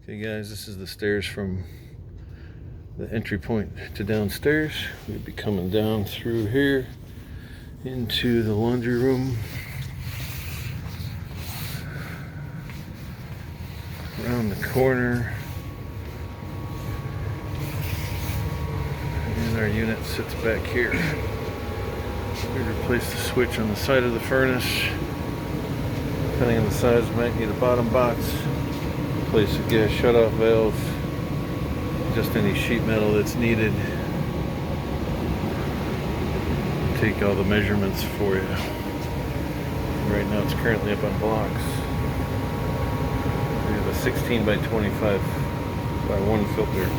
Okay guys, this is the stairs from the entry point to downstairs. We'd be coming down through here into the laundry room, around the corner, and our unit sits back here. We replace the switch on the side of the furnace. Depending on the size, might need a bottom box. Replace the gas shutoff valve. Just any sheet metal that's needed. Take all the measurements for you. Right now it's currently up on blocks. We have a 16 by 25 by 1 filter.